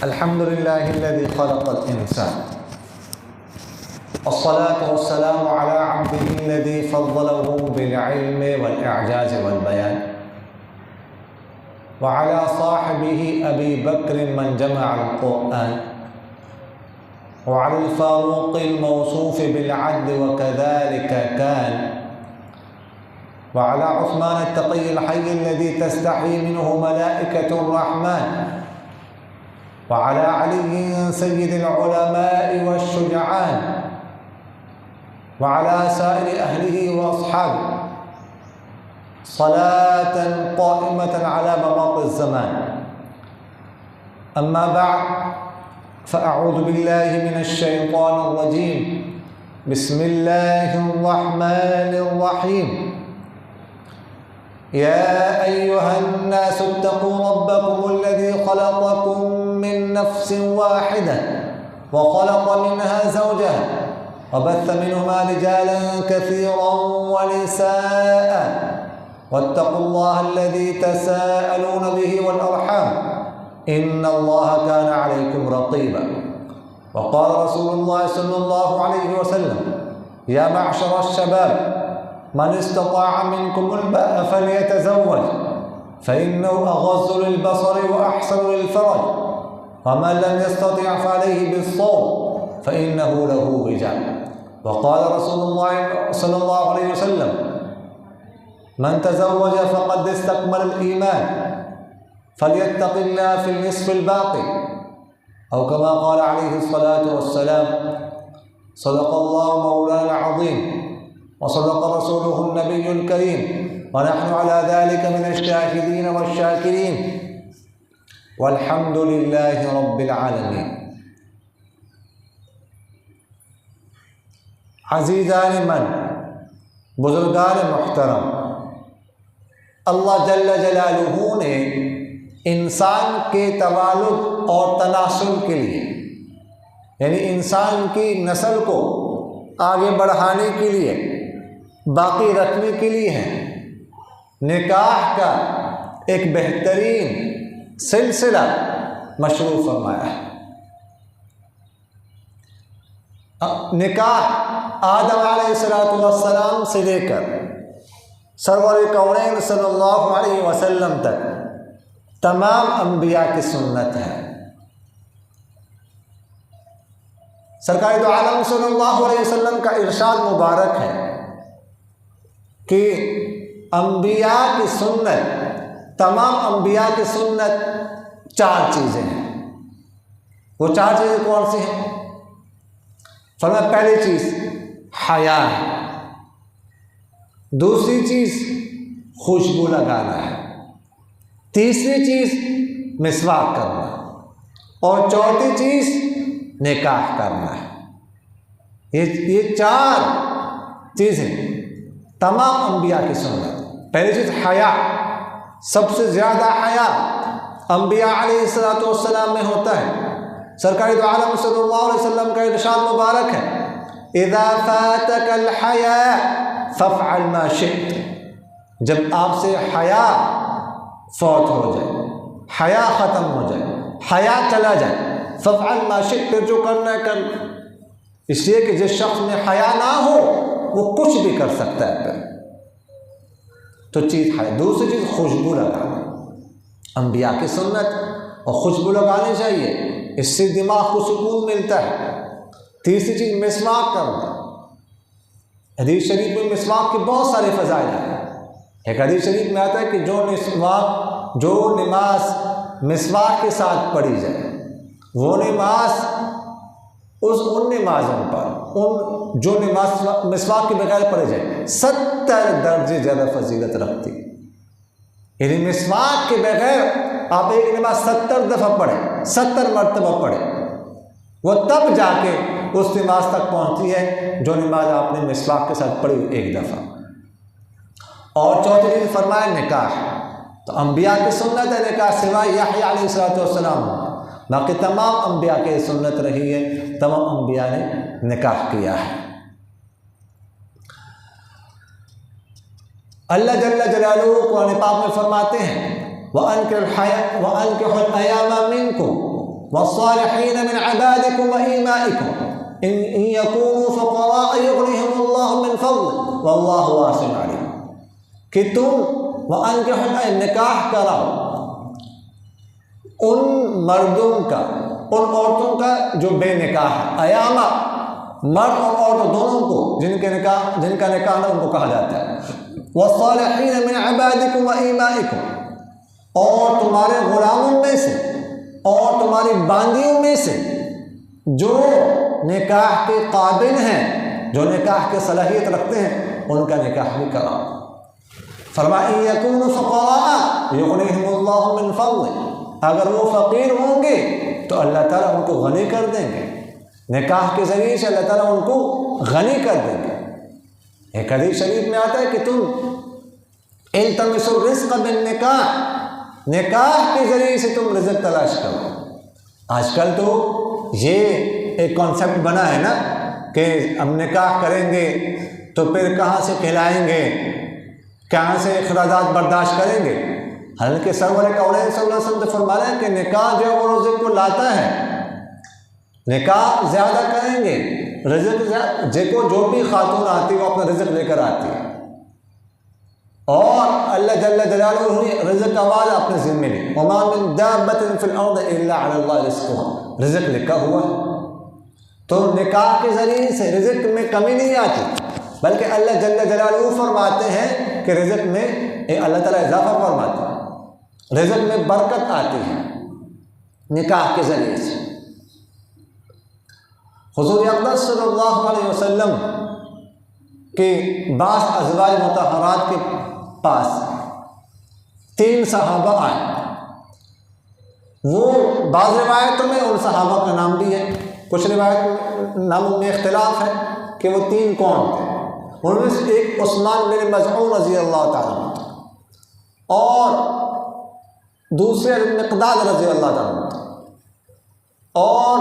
الحمد لله الذي خلق الإنسان، والصلاة والسلام على عبده الذي فضله بالعلم والإعجاز والبيان، وعلى صاحبه أبي بكر من جمع القرآن، وعلى الفاروق الموصوف بالعدل وكذلك كان، وعلى عثمان التقي الحي الذي تستحي منه ملائكة الرحمن، وعلى علي سيد العلماء والشجعان، وعلى سائر أهله وأصحابه صلاة قائمة على مماط الزمان. أما بعد، فأعوذ بالله من الشيطان الرجيم. بسم الله الرحمن الرحيم. يا أيها الناس اتقوا ربكم الذي خلقكم من نفس واحدة وخلق منها زوجها وبث منهما رجالا كثيرا ونساء، واتقوا الله الذي تساءلون به والأرحام إن الله كان عليكم رقيبا. وقال رسول الله صلى الله عليه وسلم: يا معشر الشباب، من استطاع منكم الباء فليتزوج فإنه أغض للبصر وأحسن للفرج، ومن لم يستطع فعليه بالصوم فإنه له وجاء. وقال رسول الله صلى الله عليه وسلم: من تزوج فقد استكمل الإيمان فليتق الله في النصف الباقي، أو كما قال عليه الصلاة والسلام: صدق الله مولانا العظيم وصدق رسوله النبي الكريم، ونحن على ذلك من الشاهدين والشاكرين، والحمد لله رب العالمين. عزیزان من، بزرگان محترم، اللہ جل جلالہ نے انسان کے توالد اور تناسل کے لیے، یعنی انسان کی نسل کو آگے بڑھانے کے لیے، باقی رکھنے کے لیے ہے، نکاح کا ایک بہترین سلسلہ مشروع فرمایا ہے۔ نکاح آدم علیہ السلام سے لے کر سرور کونین صلی اللہ علیہ وسلم تک تمام انبیاء کی سنت ہے۔ سرکار دو عالم صلی اللہ علیہ وسلم کا ارشاد مبارک ہے کہ انبیاء کی سنت، تمام انبیاء کی سنت 4 چیزیں ہیں۔ وہ 4 چیزیں کون سی ہیں؟ فرمایا پہلی چیز حیا ہے، دوسری چیز خوشبو لگانا ہے، تیسری چیز مسواک کرنا، اور چوتھی چیز نکاح کرنا ہے۔ یہ 4 چیزیں تمام انبیاء کی سنت۔ پہلی چیز حیا، سب سے زیادہ حیا انبیاء علیہ السلام میں ہوتا ہے۔ سرکار دو عالم صلی اللہ علیہ وسلم کا ارشاد مبارک ہے: اذا فاتك الحياء فافعل ما شئت۔ جب آپ سے حیا فوت ہو جائے، حیا ختم ہو جائے، حیا چلا جائے، فافعل ما شئت، پھر جو کرنا ہے کر۔ اس لیے کہ جس شخص میں حیا نہ ہو وہ کچھ بھی کر سکتا ہے پھر۔ تو چیز حیا۔ دوسری چیز خوشبو لگانا، انبیاء کی سنت، اور خوشبو لگانی چاہیے، اس سے دماغ کو سکون ملتا ہے۔ تیسری چیز مسواک کرنا۔ حدیث شریف میں مسواک کے بہت سارے فضائل ہیں۔ ایک حدیث شریف میں آتا ہے کہ جو نماز مسواک کے ساتھ پڑھی جائے، وہ نماز ان نمازوں پر جو نماز مسواک کے بغیر پڑھی جائے 70 درجے زیادہ فضیلت رکھتی۔ یعنی مسواک کے بغیر آپ ایک نماز 70 دفعہ پڑھیں، 70 مرتبہ پڑھیں، وہ تب جا کے اس نماز تک پہنچتی ہے جو نماز آپ نے مسواک کے ساتھ پڑھی ایک دفعہ۔ اور چوتھی چیز فرمایا نکاح۔ تو انبیاء کی سنت ہے نکاح، سوائے یحییٰ علیہ السلام، باقی تمام انبیاء کی سنت رہی ہے، تمام انبیاء نے نکاح کیا ہے۔ اللہ جل جلالہ قرآن پاک میں فرماتے ہیں وَأَنكِحُوا الْأَيَامَ مِنكُمْ وَالصَّالِحِينَ مِنْ عِبَادِكُمْ وَإِمَائِكُمْ إِنْ يَكُونُوا فُقَرَاءَ يُغْنِهِمُ اللَّهُ مِنْ فَضْلِهِ وَاللَّهُ وَاسِعٌ عَلِيمٌ کہ تم وَأَنكِحُوا نکاح کراؤ ان مردوں کا، ان عورتوں کا جو بے نکاح ہے، ایامہ مرد اور عورت دونوں کو جن کا نکاح نہ ان کو کہا جاتا ہے، وَالصَّالِحِينَ مِنْ عِبَادِكُمْ وَإِمَائِكُمْ اور تمہارے غلاموں میں سے اور تمہاری باندیوں میں سے جو نکاح کے قابل ہیں، جو نکاح کی صلاحیت رکھتے ہیں، ان کا نکاح بھی کراؤ۔ فرمایا إِن يَكُونُوا فُقَرَاءَ يُغْنِهِمُ اللَّهُ مِنْ فَضْلِهِ اگر وہ فقیر ہوں گے تو اللہ تعالیٰ ان کو غنی کر دیں گے، نکاح کے ذریعے سے اللہ تعالیٰ ان کو غنی کر دیں گے۔ ایک حدیث شریف میں آتا ہے کہ تم التمسوا الرزق بالنکاح، نکاح کے ذریعے سے تم رزق تلاش کرو۔ آج کل تو یہ ایک کانسیپٹ بنا ہے نا کہ ہم نکاح کریں گے تو پھر کہاں سے کھلائیں گے، کہاں سے اخراجات برداشت کریں گے۔ حالانکہ سرور کونین صلی اللہ علیہ وسلم نے فرمایا ہے کہ نکاح جو ہے وہ رزق کو لاتا ہے، نکاح زیادہ کریں گے رزق جو بھی خاتون آتی ہے وہ اپنا رزق لے کر آتی ہے، اور اللہ جل جلالہ رزق کا وعدہ اپنے ذمے لی، وما من دابۃ فی الارض الا علی اللہ رزقها، رزق لکھا ہوا ہے۔ تو نکاح کے ذریعے سے رزق میں کمی نہیں آتی، بلکہ اللہ جل جلالہ فرماتے ہیں کہ رزق میں اللہ تعالیٰ اضافہ فرماتے ہیں، رزق میں برکت آتی ہے نکاح کے ذریعے سے۔ حضور اقدس صلی اللہ علیہ وسلم کے بعض ازواج مطہرات کے پاس 3 صحابہ آئے، وہ بعض روایتوں میں ان صحابہ کا نام بھی ہے، کچھ روایت ناموں میں اختلاف ہے کہ وہ 3 کون تھے۔ ان میں سے ایک عثمان بن مظعون رضی اللہ تعالیٰ عنہ اور دوسرے مقداد رضی اللہ تعالیٰ عنہ، اور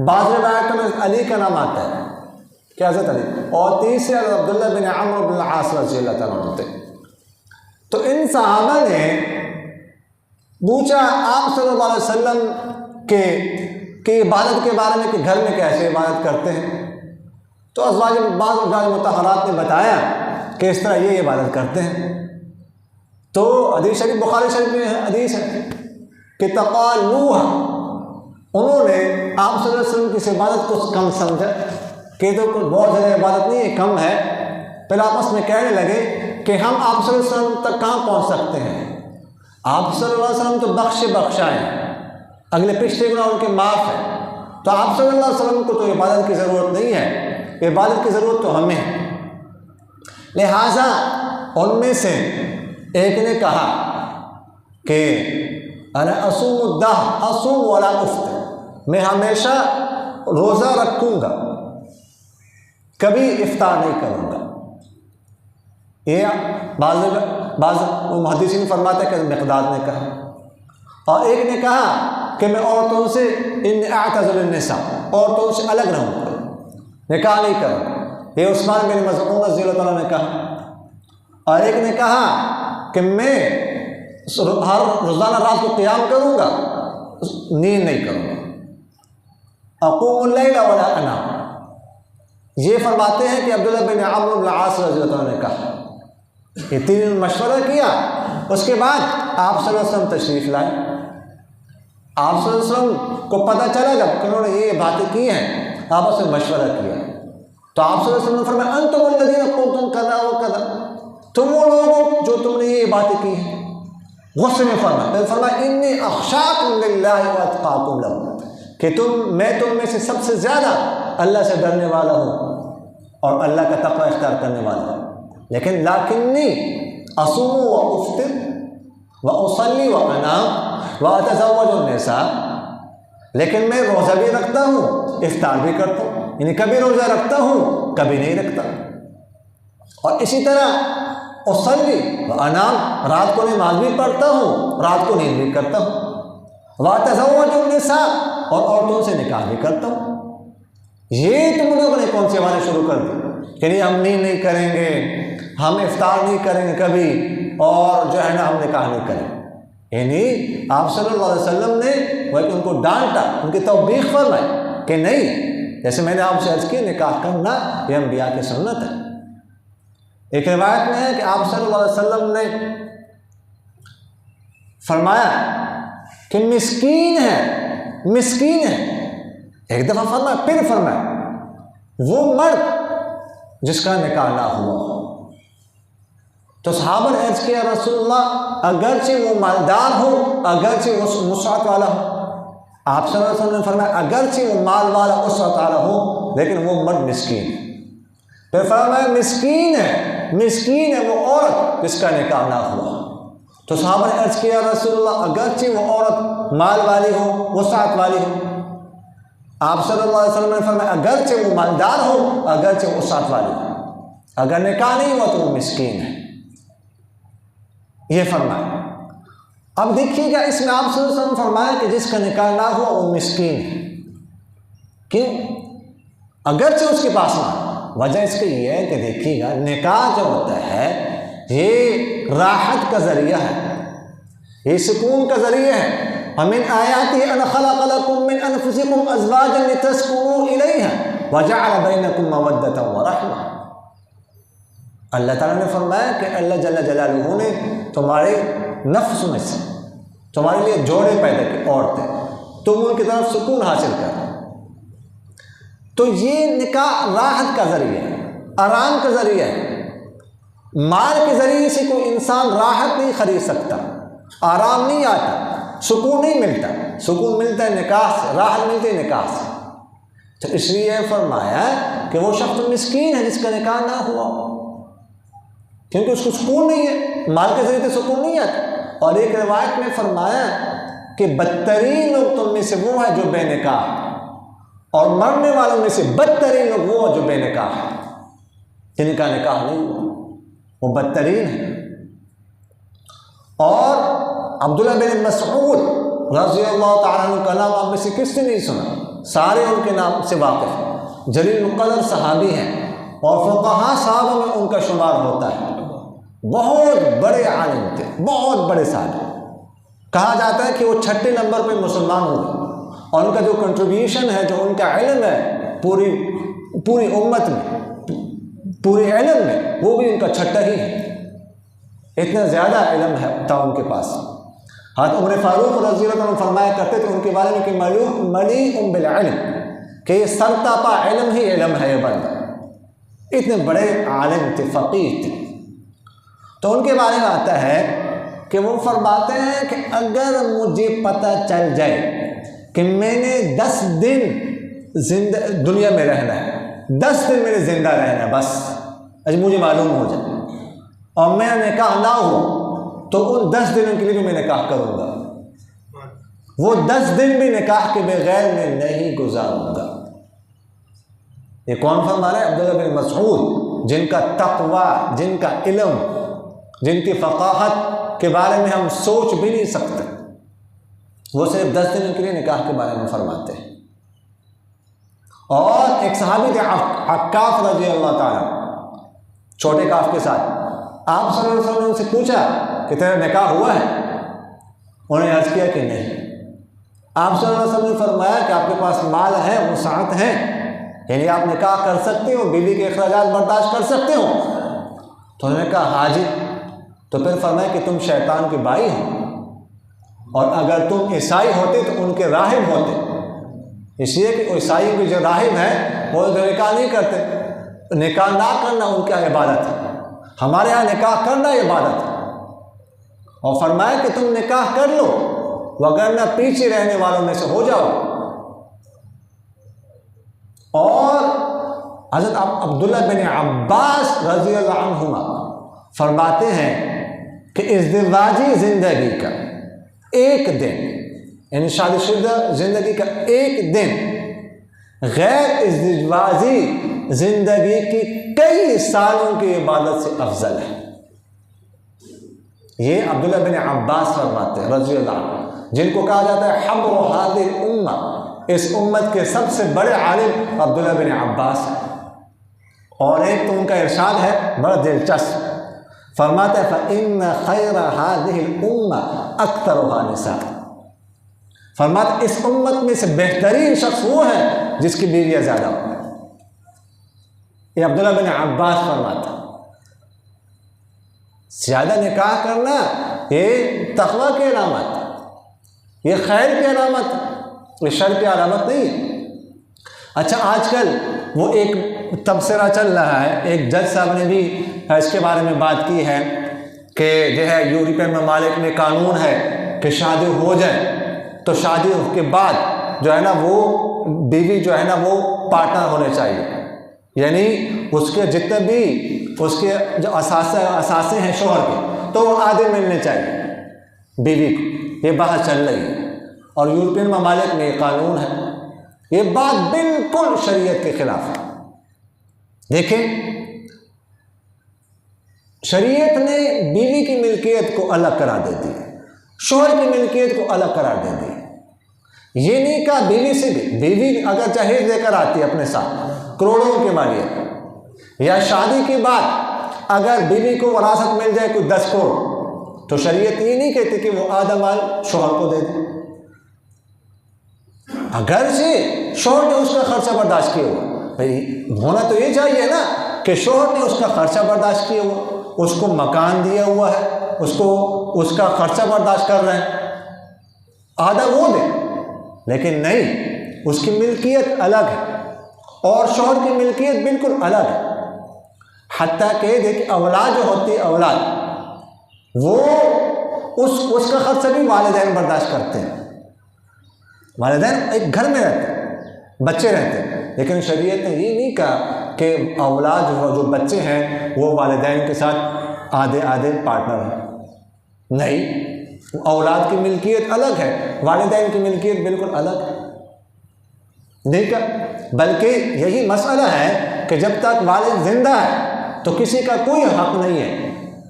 بعض روایتوں میں علی کا نام آتا ہے کہ حضرت علی، اور تیسرے عبداللہ بن عمرو بن العاص رضی اللہ تعالیٰ عنہ تھے۔ تو ان صحابہ نے پوچھا آپ صلی اللہ علیہ وسلم کہ عبادت کے بارے میں کہ گھر میں کیسے عبادت کرتے ہیں، تو بعض ازواج مطہرات نے بتایا کہ اس طرح یہ عبادت کرتے ہیں۔ تو حدیث شریف بخاری شریف میں حدیث ہے کہ تقالوها، انہوں نے آپ صلی اللہ علیہ وسلم کی عبادت کو کم سمجھا کہ تو کوئی بہت زیادہ عبادت نہیں ہے، کم ہے، پھر آپس میں کہنے لگے کہ ہم آپ صلی اللہ علیہ وسلم تک کہاں پہنچ سکتے ہیں، آپ صلی اللہ علیہ وسلم تو بخشائیں، اگلے پچھلے گناہ ان کے معاف ہیں، تو آپ صلی اللہ علیہ وسلم کو تو عبادت کی ضرورت نہیں ہے، عبادت کی ضرورت تو ہمیں ہے۔ لہٰذا ان میں سے ایک نے کہا کہ انا اصوم الدہر اصوم ولا افطر، میں ہمیشہ روزہ رکھوں گا، کبھی افطار نہیں کروں گا۔ یہ بعض محدثین فرماتے ہیں کہ مقداد نے کہا، اور ایک نے کہا کہ میں عورتوں سے اعتزل النساء، عورتوں سے الگ رہوں گا، نکاح نہیں کروں۔ یہ عثمان بن مظعون رضی اللہ عنہ نے کہا، اور ایک نے کہا کہ میں ہر روزانہ رات کو قیام کروں گا، نیند نہیں کروں گا، اقوم اللیل ولا انام۔ یہ فرماتے ہیں کہ عبداللہ بن عمرو بن العاص رضی اللہ عنہ نے کہا، یہ 3 مشورہ کیا، اس کے بعد آپ صلی اللہ علیہ وسلم تشریف لائے۔ آپ صلی اللہ علیہ وسلم کو پتہ چلا جب کہ انہوں نے یہ باتیں کی ہیں، آپس میں مشورہ کیا، تو آپ صلی اللہ علیہ وسلم نے فرمایا انتم الذین قلتم کذا و کذا، تم وہ لوگ جو تم نے یہ باتیں کی ہیں۔ غصے میں فرمایا انی اخشاکم للہ واتقاکم لہ، کہ میں تم میں سے سب سے زیادہ اللہ سے ڈرنے والا ہوں اور اللہ کا تقوی اختیار کرنے والا ہوں، لیکن لاکنی اصوم و افطر و اصلی و انام و اتزوج النساء، لیکن میں روزہ بھی رکھتا ہوں، افطار بھی کرتا ہوں، یعنی کبھی روزہ رکھتا ہوں کبھی نہیں رکھتا، اور اسی طرح اصلی و انام، رات کو نماز بھی پڑھتا ہوں، رات کو نیند بھی کرتا ہوں، واتزوج النساء، اور عورتوں سے نکاح بھی کرتا ہوں۔ یہ تم لوگوں نے کون سے وعدے شروع کر دی کہ نہیں ہم نیند نہیں کریں گے، ہم افطار نہیں کریں گے کبھی اور جو ہے نا ہم نکاح نہیں کریں. یعنی آپ صلی اللہ علیہ وسلم نے بلکہ ان کو ڈانٹا، ان کی توبیخ فرمائی کہ نہیں، جیسے میں نے آپ سے عرض کی نکاح کرنا یہ انبیاء کی سنت ہے. ایک روایت میں ہے کہ آپ صلی اللہ علیہ وسلم نے فرمایا کہ مسکین ہے. ایک دفعہ فرمایا، پھر فرمایا وہ مرد جس کا نکاح نہ ہوا. تو صحابہ نے عرض کیا رسول اللہ اگرچہ وہ مالدار ہو، اگرچہ وہ وسعت والا ہو. آپ صلی اللہ علیہ وسلم نے فرمایا اگرچہ وہ مال والا وسعت والا ہو لیکن وہ مرد مسکین ہے. پھر فرمایا مسکین ہے وہ عورت جس کا نکاح نہ ہوا. تو صحابہ نے عرض کیا رسول اللہ اگرچہ وہ عورت مال والی ہو، وسعت والی ہو. آپ صلی اللہ علیہ وسلم نے فرمایا اگرچہ وہ مالدار ہو، اگرچہ وسعت والی ہو، اگر نکاح نہیں ہوا تو وہ مسکین ہے. یہ فرمایا. اب دیکھیے گا اس میں آپ صلی اللہ علیہ وسلم فرمایا کہ جس کا نکاح نہ ہوا وہ مسکین ہے. کیوں؟ اگرچہ اس کے پاس نہ. وجہ اس کی یہ ہے کہ دیکھیے گا نکاح جو ہوتا ہے یہ راحت کا ذریعہ ہے، یہ سکون کا ذریعہ ہے. وَمِنْ آيَاتِهِ أَنْ خَلَقَ لَكُم مِّنْ أَنفُسِكُمْ أَزْوَاجًا لِتَسْكُنُوا إِلَيْهَا وَجَعَلَ بَيْنَكُم مَّوَدَّةً وَرَحْمَةً. اللہ تعالیٰ نے فرمایا کہ اللہ جل جلالہ نے تمہارے نفس میں سے تمہارے لیے جوڑے پیدا کیے، عورتیں، تم ان کی طرف سکون حاصل کر. تو یہ نکاح راحت کا ذریعہ ہے، آرام کا ذریعہ ہے. مال کے ذریعے سے کوئی انسان راحت نہیں خرید سکتا، آرام نہیں آتا، سکون نہیں ملتا. سکون ملتا ہے نکاح سے، راحت ملتی ہے نکاح سے. تو اس لیے فرمایا کہ وہ شخص مسکین ہے جس کا نکاح نہ ہوا، کیونکہ اس کو سکون نہیں ہے، مال کے ذریعے سے سکون نہیں آتا. اور ایک روایت میں فرمایا کہ بدترین لوگ تم میں سے وہ ہے جو بے نکاح، اور مرنے والوں میں سے بدترین لوگ وہ جو بے نکاح ہے، جن کا نکاح نہیں ہوا، وہ بدترین ہے. اور عبداللہ بن مسعود رضی اللہ تعالیٰ عنہ کا نام آپ میں سے کس نے نہیں سنا؟ سارے ان کے نام سے واقف ہیں. جلیل القدر صحابی ہیں اور فقہاء صحابہ میں ان کا شمار ہوتا ہے. بہت بڑے عالم تھے، بہت بڑے صحابی. کہا جاتا ہے کہ وہ 6 نمبر پہ مسلمان ہوئے اور ان کا جو کنٹریبیوشن ہے، جو ان کا علم ہے پوری امت میں، پورے علم میں، وہ بھی ان کا 6 ہی ہے. اتنا زیادہ علم ہے تھا ان کے پاس. حضرت عمر فاروق رضی اللہ عنہ فرمایا کرتے تھے ان کے بارے میں کہ ملیء بالعلم، کہ یہ سرتاپا علم ہی علم ہے یہ بندہ. اتنے بڑے عالم تھے، فقیہ تھے. تو ان کے بارے میں آتا ہے کہ وہ فرماتے ہیں کہ اگر مجھے پتہ چل جائے کہ میں نے 10 دن دنیا میں رہنا ہے، 10 دن میرے زندہ رہنا ہے، بس مجھے معلوم ہو جائے اور میرا نکاح نہ ہو تو ان 10 دنوں کے لیے بھی میں نکاح کروں گا. وہ 10 دن بھی نکاح کے بغیر میں نہیں گزاروں گا. یہ کون فرما رہا ہے؟ عبداللہ بن مسعود، جن کا تقوی، جن کا علم، جن کی فقاہت کے بارے میں ہم سوچ بھی نہیں سکتے. وہ صرف 10 دنوں کے لیے نکاح کے بارے میں فرماتے ہیں. اور ایک صحابی تھے عکاف رضی اللہ تعالیٰ، چھوٹے کاف کے ساتھ. آپ صلی اللہ علیہ وسلم نے ان سے پوچھا کہ تیرا نکاح ہوا ہے؟ انہوں نے عرض کیا کہ نہیں. آپ صلی اللہ علیہ وسلم نے فرمایا کہ آپ کے پاس مال ہے، وسعت ہے، یعنی آپ نکاح کر سکتے ہو، بیوی کے اخراجات برداشت کر سکتے ہو. تو انہوں نے کہا ہاں جی. تو پھر فرمایا کہ تم شیطان کے بھائی ہو، اور اگر تم عیسائی ہوتے تو ان کے راہب ہوتے. اس لیے کہ عیسائی کے جو راہب ہیں وہ نکاح نہیں کرتے. نکاح نہ کرنا ان کا عبادت ہے، ہمارے ہاں نکاح کرنا عبادت ہے. اور فرمایا کہ تم نکاح کر لو وگرنہ پیچھے رہنے والوں میں سے ہو جاؤ. اور حضرت عبداللہ بن عباس رضی اللہ عنہما فرماتے ہیں کہ ازدواجی زندگی کا ایک دن، یعنی شادی شدہ زندگی کا ایک دن غیر ازدواجی زندگی کی کئی سالوں کی عبادت سے افضل ہے. یہ عبداللہ بن عباس فرماتے ہیں رضی اللہ عنہ، جن کو کہا جاتا ہے حبر هذه الامہ، اس امت کے سب سے بڑے عالم عبداللہ بن عباس ہیں. اور ایک تو ان کا ارشاد ہے بڑا دلچسپ، فرماتا ہے فَإِنَّ خَيْرَ هَذِهِ الْأُمَّةِ أَكْثَرُهَا نِسَاءً، فرماتا اس امت میں سے بہترین شخص وہ ہے جس کی بیویاں زیادہ ہوں۔ یہ عبداللہ بن عباس فرماتا زیادہ نکاح کرنا یہ تقویٰ کی علامت، یہ خیر کی علامت، یہ شر کی علامت نہیں ہے۔ اچھا آج کل وہ ایک تبصرہ چل رہا ہے، ایک جج صاحب نے بھی اس کے بارے میں بات کی ہے کہ جو ہے یورپین ممالک میں قانون ہے کہ شادی ہو جائے تو شادی کے بعد جو ہے نا وہ بیوی جو ہے نا وہ پارٹنر ہونے چاہیے، یعنی اس کے جتنے بھی اس کے جو اثاثے ہیں شوہر کے تو وہ آدھے ملنے چاہیے بیوی کو۔ یہ بحث چل رہی ہے اور یورپین ممالک میں یہ قانون ہے۔ یہ بات بالکل شریعت کے خلاف ہے۔ دیکھیں شریعت نے بیوی کی ملکیت کو الگ قرار دے دی، شوہر کی ملکیت کو الگ قرار دے دی۔ یہ نہیں کہا بیوی سے بھی، بیوی اگر جہیز لے کر آتی ہے اپنے ساتھ کروڑوں کے مالیت، یا شادی کے بعد اگر بیوی کو وراثت مل جائے کوئی 10 کروڑ تو شریعت یہ نہیں کہتی کہ وہ آدھا مال شوہر کو دے دے، اگرچہ شوہر نے اس کا خرچہ برداشت کیا ہوا۔ بھائی ہونا تو یہ چاہیے نا کہ شوہر نے اس کا خرچہ برداشت کیا ہوا، اس کو مکان دیا ہوا ہے، اس کا خرچہ برداشت کر رہے ہیں، آدھا وہ دے، لیکن نہیں، اس کی ملکیت الگ ہے اور شوہر کی ملکیت بالکل الگ ہے۔ حتیٰ کہ دیکھیں اولاد جو ہوتی ہے، اولاد وہ اس کا خرچہ بھی والدین برداشت کرتے ہیں، والدین ایک گھر میں رہتے ہیں، بچے رہتے ہیں، لیکن شریعت نے یہ نہیں کہا کہ اولاد جو بچے ہیں وہ والدین کے ساتھ آدھے آدھے پارٹنر ہیں، نہیں، اولاد کی ملکیت الگ ہے، والدین کی ملکیت بالکل الگ ہے۔ نہیں کہا، بلکہ یہی مسئلہ ہے کہ جب تک والد زندہ ہے تو کسی کا کوئی حق نہیں ہے،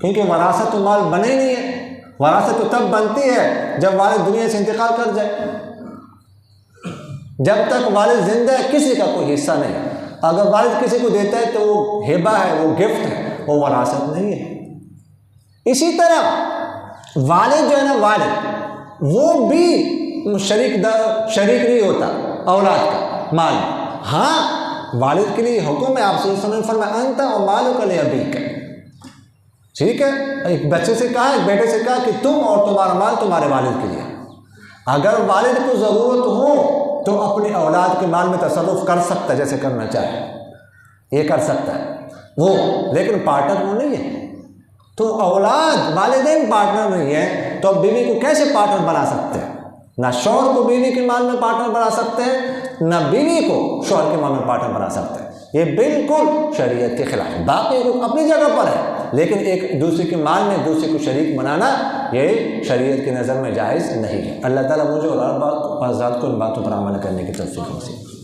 کیونکہ وراثت و مال بنے نہیں ہے، وراثت تو تب بنتی ہے جب والد دنیا سے انتقال کر جائے۔ جب تک والد زندہ ہے کسی کا کوئی حصہ نہیں ہے، اگر والد کسی کو دیتا ہے تو وہ ہبہ ہے، وہ گفٹ ہے، وہ وراثت نہیں ہے۔ اسی طرح والد جو ہے نا، والد وہ بھی شریک نہیں ہوتا اولاد کا مال۔ ہاں والد کے لیے حکم ہے، آپ صلی اللہ علیہ وسلم نے فرمایا انت و مالک لابیک، ٹھیک ہے، ایک بچے سے کہا، ایک بیٹے سے کہا کہ تم اور تمہارا مال تمہارے والد کے لیے۔ اگر والد کو ضرورت ہو تو اپنی اولاد کے مال میں تصرف کر سکتا ہے، جیسے کرنا چاہے یہ کر سکتا ہے وہ، لیکن پارٹنر وہ نہیں ہے۔ تو اولاد والدین پارٹنر نہیں ہے تو بیوی کو کیسے پارٹنر بنا سکتے ہیں؟ نہ شوہر کو بیوی کے مال میں پارٹنر بنا سکتے ہیں، نہ بیوی کو شوہر کے مال میں پارٹنر بنا سکتے ہیں۔ یہ بالکل شریعت کے خلاف ہے۔ باقی اپنی جگہ پر ہے، لیکن ایک دوسرے کے مال میں دوسرے کو شریک بنانا یہ شریعت کی نظر میں جائز نہیں ہے۔ اللہ تعالیٰ مجھے اور آپ کو ان باتوں پر عمل کرنے کی توفیق نصیب۔